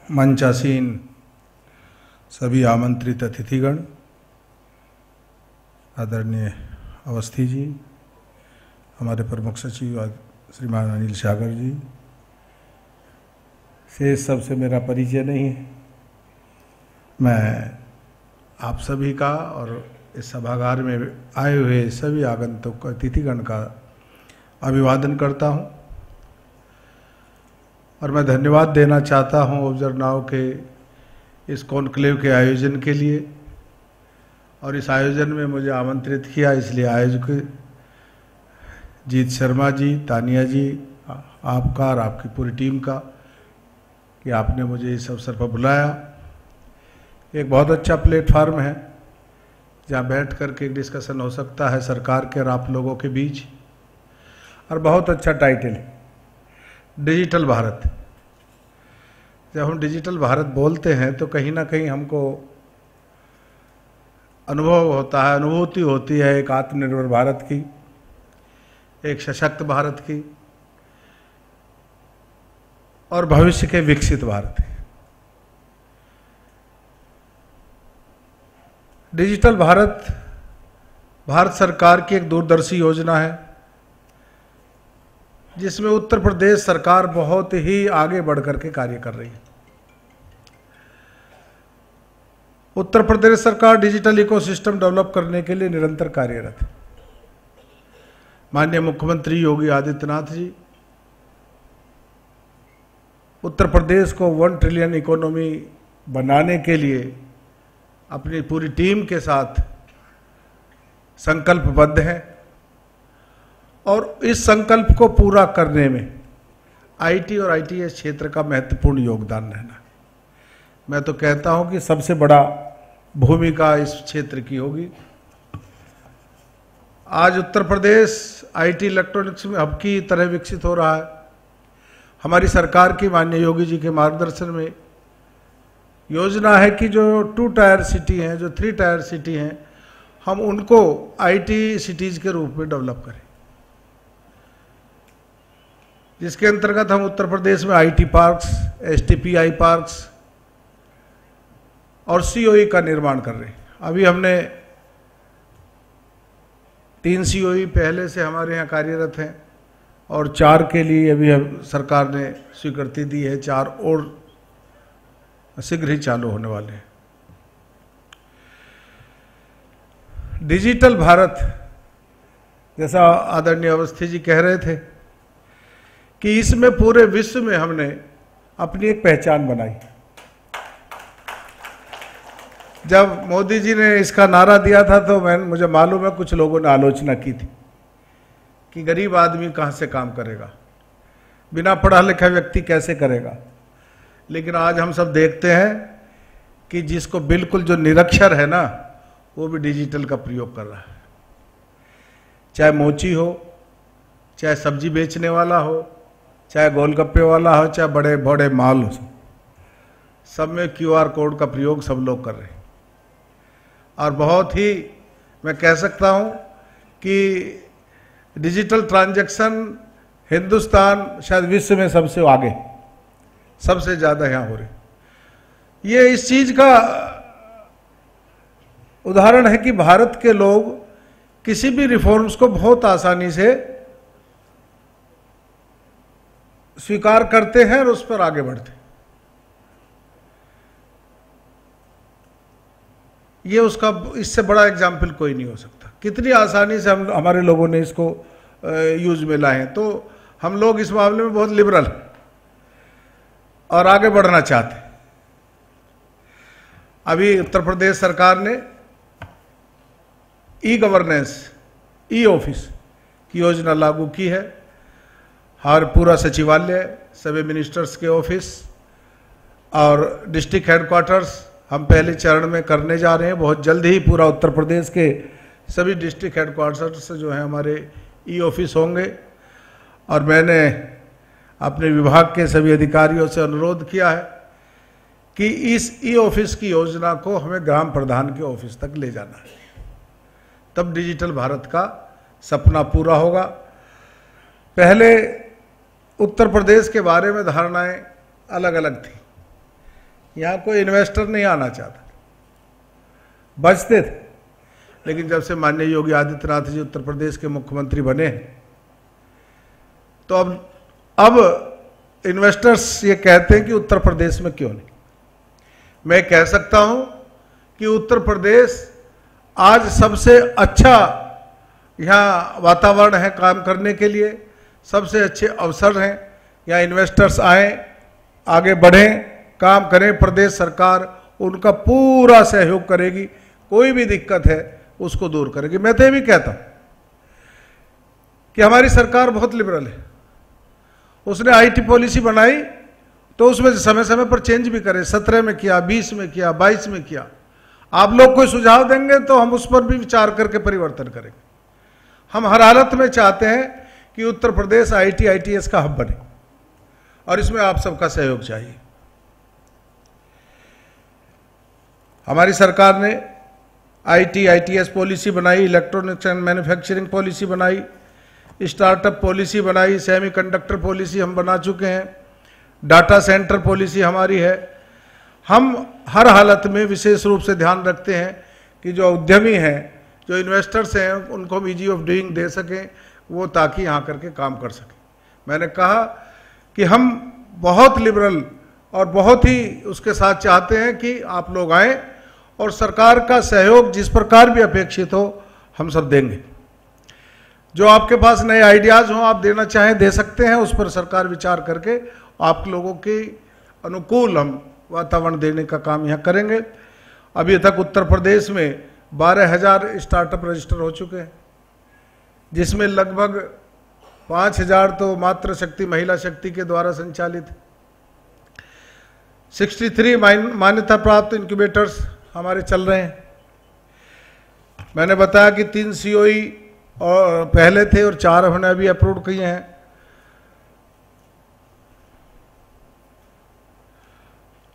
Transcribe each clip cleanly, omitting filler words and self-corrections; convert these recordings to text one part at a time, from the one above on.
मंचासीन सभी आमंत्रित अतिथिगण, आदरणीय अवस्थी जी, हमारे प्रमुख सचिव श्रीमान अनिल सागर जी से सबसे मेरा परिचय नहीं है। मैं आप सभी का और इस सभागार में आए हुए सभी आगंतुक अतिथिगण का अभिवादन करता हूं और मैं धन्यवाद देना चाहता हूं ऑब्जर्व नाउ के इस कॉन्क्लेव के आयोजन के लिए। और इस आयोजन में मुझे आमंत्रित किया, इसलिए आयोजक जीत शर्मा जी, तानिया जी, आपका और आपकी पूरी टीम का कि आपने मुझे इस अवसर पर बुलाया। एक बहुत अच्छा प्लेटफार्म है जहां बैठ कर के डिस्कशन हो सकता है सरकार के और आप लोगों के बीच। और बहुत अच्छा टाइटल है, डिजिटल भारत। जब हम डिजिटल भारत बोलते हैं तो कहीं ना कहीं हमको अनुभव होता है, अनुभूति होती है एक आत्मनिर्भर भारत की, एक सशक्त भारत की और भविष्य के विकसित भारत की। डिजिटल भारत भारत सरकार की एक दूरदर्शी योजना है जिसमें उत्तर प्रदेश सरकार बहुत ही आगे बढ़ करके कार्य कर रही है। उत्तर प्रदेश सरकार डिजिटल इकोसिस्टम डेवलप करने के लिए निरंतर कार्यरत है। माननीय मुख्यमंत्री योगी आदित्यनाथ जी उत्तर प्रदेश को 1 ट्रिलियन इकोनॉमी बनाने के लिए अपनी पूरी टीम के साथ संकल्पबद्ध हैं और इस संकल्प को पूरा करने में आईटी और आईटीएस क्षेत्र का महत्वपूर्ण योगदान रहना। मैं तो कहता हूं कि सबसे बड़ा भूमिका इस क्षेत्र की होगी। आज उत्तर प्रदेश आईटी इलेक्ट्रॉनिक्स में हब की तरह विकसित हो रहा है। हमारी सरकार की माननीय योगी जी के मार्गदर्शन में योजना है कि जो 2 टायर सिटी हैं, जो 3 टायर सिटी हैं, हम उनको आईटी सिटीज के रूप में डेवलप करें, जिसके अंतर्गत हम उत्तर प्रदेश में आईटी पार्क्स, एसटीपीआई पार्क्स और सीओई का निर्माण कर रहे हैं। अभी हमने 3 सीओई पहले से हमारे यहाँ कार्यरत हैं और 4 के लिए अभी सरकार ने स्वीकृति दी है, 4 और शीघ्र ही चालू होने वाले हैं। डिजिटल भारत, जैसा आदरणीय अवस्थी जी कह रहे थे कि इसमें पूरे विश्व में हमने अपनी एक पहचान बनाई। जब मोदी जी ने इसका नारा दिया था तो मुझे मालूम है कुछ लोगों ने आलोचना की थी कि गरीब आदमी कहां से काम करेगा, बिना पढ़ा लिखा व्यक्ति कैसे करेगा। लेकिन आज हम सब देखते हैं कि जिसको बिल्कुल जो निरक्षर है ना, वो भी डिजिटल का प्रयोग कर रहा है। चाहे मोची हो, चाहे सब्जी बेचने वाला हो, चाहे गोलगप्पे वाला हो, चाहे बड़े बड़े माल हो, सब में क्यूआर कोड का प्रयोग सब लोग कर रहे हैं। और बहुत ही मैं कह सकता हूं कि डिजिटल ट्रांजैक्शन हिंदुस्तान शायद विश्व में सबसे आगे, सबसे ज्यादा यहां हो रही। ये इस चीज का उदाहरण है कि भारत के लोग किसी भी रिफॉर्म्स को बहुत आसानी से स्वीकार करते हैं और उस पर आगे बढ़ते हैं। ये उसका इससे बड़ा एग्जाम्पल कोई नहीं हो सकता। कितनी आसानी से हमारे लोगों ने इसको यूज में लाए हैं। तो हम लोग इस मामले में बहुत लिबरल हैं और आगे बढ़ना चाहते हैं। अभी उत्तर प्रदेश सरकार ने ई गवर्नेंस, ई ऑफिस की योजना लागू की है। हर पूरा सचिवालय, सभी मिनिस्टर्स के ऑफिस और डिस्ट्रिक्ट हेडक्वार्टर्स हम पहले चरण में करने जा रहे हैं। बहुत जल्द ही पूरा उत्तर प्रदेश के सभी डिस्ट्रिक्ट हेडक्वार्टर्स जो हैं हमारे ई ऑफिस होंगे। और मैंने अपने विभाग के सभी अधिकारियों से अनुरोध किया है कि इस ई ऑफिस की योजना को हमें ग्राम प्रधान के ऑफिस तक ले जाना है, तब डिजिटल भारत का सपना पूरा होगा। पहले उत्तर प्रदेश के बारे में धारणाएं अलग अलग थी। यहाँ कोई इन्वेस्टर नहीं आना चाहता, बचते थे। लेकिन जब से माननीय योगी आदित्यनाथ जी उत्तर प्रदेश के मुख्यमंत्री बने हैं, तो अब इन्वेस्टर्स ये कहते हैं कि उत्तर प्रदेश में क्यों नहीं। मैं कह सकता हूं कि उत्तर प्रदेश आज सबसे अच्छा यहाँ वातावरण है काम करने के लिए, सबसे अच्छे अवसर हैं। यहाँ इन्वेस्टर्स आए, आगे बढ़ें, काम करें। प्रदेश सरकार उनका पूरा सहयोग करेगी, कोई भी दिक्कत है उसको दूर करेगी। मैं तो ये भी कहता हूं कि हमारी सरकार बहुत लिबरल है। उसने आईटी पॉलिसी बनाई तो उसमें समय समय पर चेंज भी करे। 17 में किया, 20 में किया, 22 में किया। आप लोग कोई सुझाव देंगे तो हम उस पर भी विचार करके परिवर्तन करेंगे। हम हर हालत में चाहते हैं कि उत्तर प्रदेश आईटी आईटीएस का हब बने, और इसमें आप सबका सहयोग चाहिए। हमारी सरकार ने आईटी आईटीएस पॉलिसी बनाई, इलेक्ट्रॉनिक्स एंड मैन्युफैक्चरिंग पॉलिसी बनाई, स्टार्टअप पॉलिसी बनाई, सेमीकंडक्टर पॉलिसी हम बना चुके हैं, डाटा सेंटर पॉलिसी हमारी है। हम हर हालत में विशेष रूप से ध्यान रखते हैं कि जो उद्यमी हैं, जो इन्वेस्टर्स हैं, उनको हम ईजी ऑफ डूइंग दे सकें, वो ताकि यहाँ करके काम कर सकें। मैंने कहा कि हम बहुत लिबरल और बहुत ही उसके साथ चाहते हैं कि आप लोग आएँ, और सरकार का सहयोग जिस प्रकार भी अपेक्षित हो हम सब देंगे। जो आपके पास नए आइडियाज़ हों, आप देना चाहें दे सकते हैं, उस पर सरकार विचार करके आप लोगों के अनुकूल हम वातावरण देने का काम यहाँ करेंगे। अभी तक उत्तर प्रदेश में 12,000 स्टार्टअप रजिस्टर हो चुके हैं, जिसमें लगभग 5,000 तो मात्र शक्ति महिला शक्ति के द्वारा संचालित है। 63 मान्यता प्राप्त इंक्यूबेटर्स हमारे चल रहे हैं। मैंने बताया कि 3 सीओई और पहले थे और 4 हमने अभी अप्रूव किए हैं।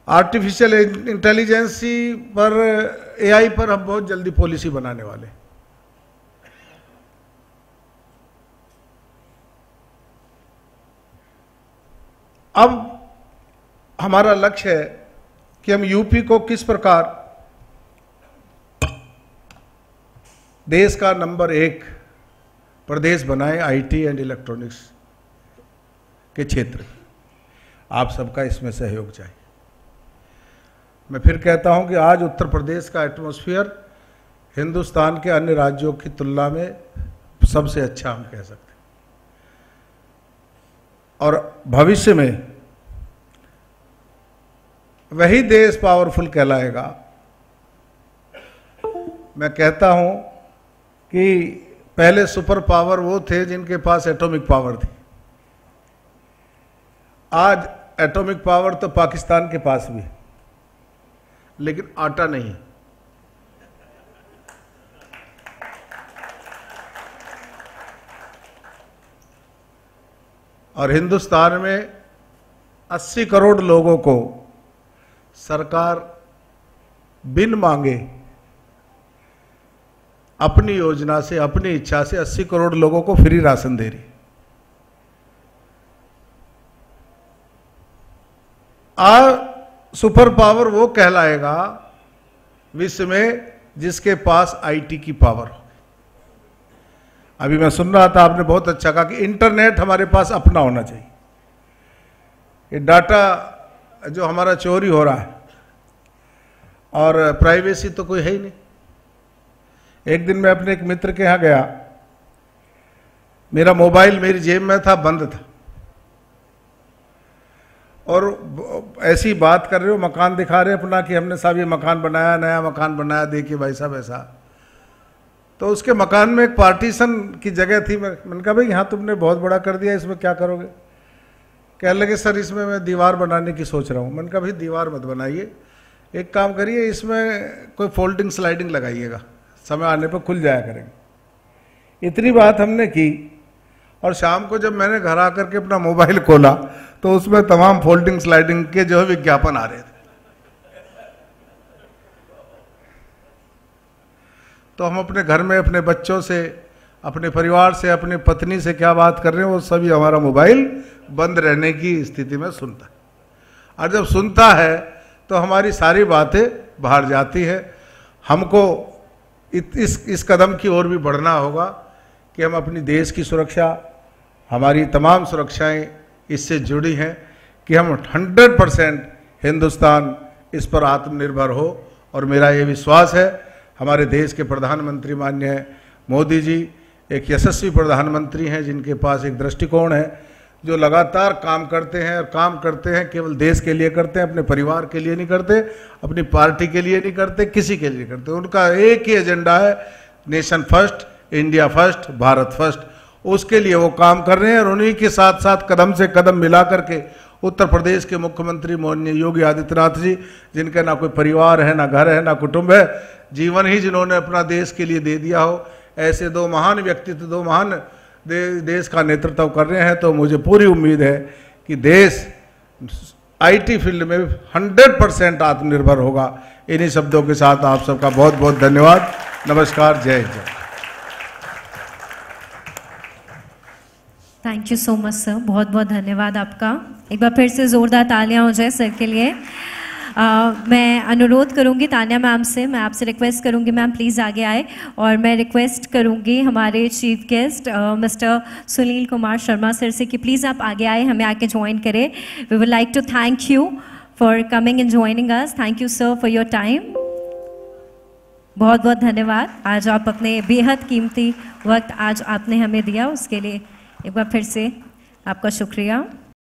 आर्टिफिशियल इंटेलिजेंसी पर, एआई पर हम बहुत जल्दी पॉलिसी बनाने वाले। अब हमारा लक्ष्य है कि हम यूपी को किस प्रकार देश का नंबर 1 प्रदेश बनाए आईटी एंड इलेक्ट्रॉनिक्स के क्षेत्र। आप सबका इसमें सहयोग चाहिए। मैं फिर कहता हूं कि आज उत्तर प्रदेश का एटमॉस्फेयर हिंदुस्तान के अन्य राज्यों की तुलना में सबसे अच्छा हम कह सकते हैं, और भविष्य में वही देश पावरफुल कहलाएगा। मैं कहता हूं कि पहले सुपर पावर वो थे जिनके पास एटॉमिक पावर थी। आज एटॉमिक पावर तो पाकिस्तान के पास भी है, लेकिन आटा नहीं है। और हिंदुस्तान में 80 करोड़ लोगों को सरकार बिन मांगे अपनी योजना से, अपनी इच्छा से 80 करोड़ लोगों को फ्री राशन दे रही। सुपर पावर वो कहलाएगा विश्व में जिसके पास आईटी की पावर हो। अभी मैं सुन रहा था, आपने बहुत अच्छा कहा कि इंटरनेट हमारे पास अपना होना चाहिए। ये डाटा जो हमारा चोरी हो रहा है, और प्राइवेसी तो कोई है ही नहीं। एक दिन मैं अपने एक मित्र के यहाँ गया, मेरा मोबाइल मेरी जेब में था, बंद था, और ऐसी बात कर रहे हो, मकान दिखा रहे अपना कि हमने साहब ये मकान बनाया, नया मकान बनाया, देखिए भाई साहब ऐसा। तो उसके मकान में एक पार्टीशन की जगह थी। मैंने कहा भाई यहाँ तुमने बहुत बड़ा कर दिया, इसमें क्या करोगे? कहने लगे सर इसमें मैं दीवार बनाने की सोच रहा हूँ। मैंने कहा भाई दीवार मत बनाइए, एक काम करिए इसमें कोई फोल्डिंग स्लाइडिंग लगाइएगा, समय आने पर खुल जाया करेंगे। इतनी बात हमने की, और शाम को जब मैंने घर आकर के अपना मोबाइल खोला तो उसमें तमाम फोल्डिंग स्लाइडिंग के जो है विज्ञापन आ रहे थे। तो हम अपने घर में अपने बच्चों से, अपने परिवार से, अपनी पत्नी से क्या बात कर रहे हैं, वो सभी हमारा मोबाइल बंद रहने की स्थिति में सुनता है। और जब सुनता है तो हमारी सारी बातें बाहर जाती है। हमको इस कदम की ओर भी बढ़ना होगा कि हम अपनी देश की सुरक्षा, हमारी तमाम सुरक्षाएं इससे जुड़ी हैं कि हम 100% हिंदुस्तान इस पर आत्मनिर्भर हो। और मेरा ये विश्वास है हमारे देश के प्रधानमंत्री माननीय मोदी जी एक यशस्वी प्रधानमंत्री हैं, जिनके पास एक दृष्टिकोण है, जो लगातार काम करते हैं और काम करते हैं केवल देश के लिए करते हैं, अपने परिवार के लिए नहीं करते, अपनी पार्टी के लिए नहीं करते, किसी के लिए नहीं करते। उनका एक ही एजेंडा है, nation first, India first, Bharat first. उसके लिए वो काम कर रहे हैं और उन्हीं के साथ साथ कदम से कदम मिला करके उत्तर प्रदेश के मुख्यमंत्री माननीय योगी आदित्यनाथ जी, जिनका ना कोई परिवार है, ना घर है, ना कुटुंब है, जीवन ही जिन्होंने अपना देश के लिए दे दिया हो, ऐसे दो महान व्यक्तित्व, दो महान देश का नेतृत्व कर रहे हैं। तो मुझे पूरी उम्मीद है कि देश आईटी फील्ड में 100% आत्मनिर्भर होगा। इन्हीं शब्दों के साथ आप सबका बहुत बहुत धन्यवाद। नमस्कार, जय Hind. Thank you so much sir, बहुत बहुत धन्यवाद आपका। एक बार फिर से ज़ोरदार तालियां हो जाए सर के लिए। मैं अनुरोध करूंगी तान्या मैम से, मैं आपसे रिक्वेस्ट करूंगी मैम प्लीज़ आगे आए, और मैं रिक्वेस्ट करूंगी हमारे chief guest mister Sunil Kumar Sharma sir से कि प्लीज़ आप आगे आए, हमें आके ज्वाइन करें। We would like to thank you for coming and joining us. Thank you sir for your time. बहुत बहुत धन्यवाद। आज आप अपने बेहद कीमती वक्त आज आपने हमें दिया, उसके लिए एक बार फिर से आपका शुक्रिया।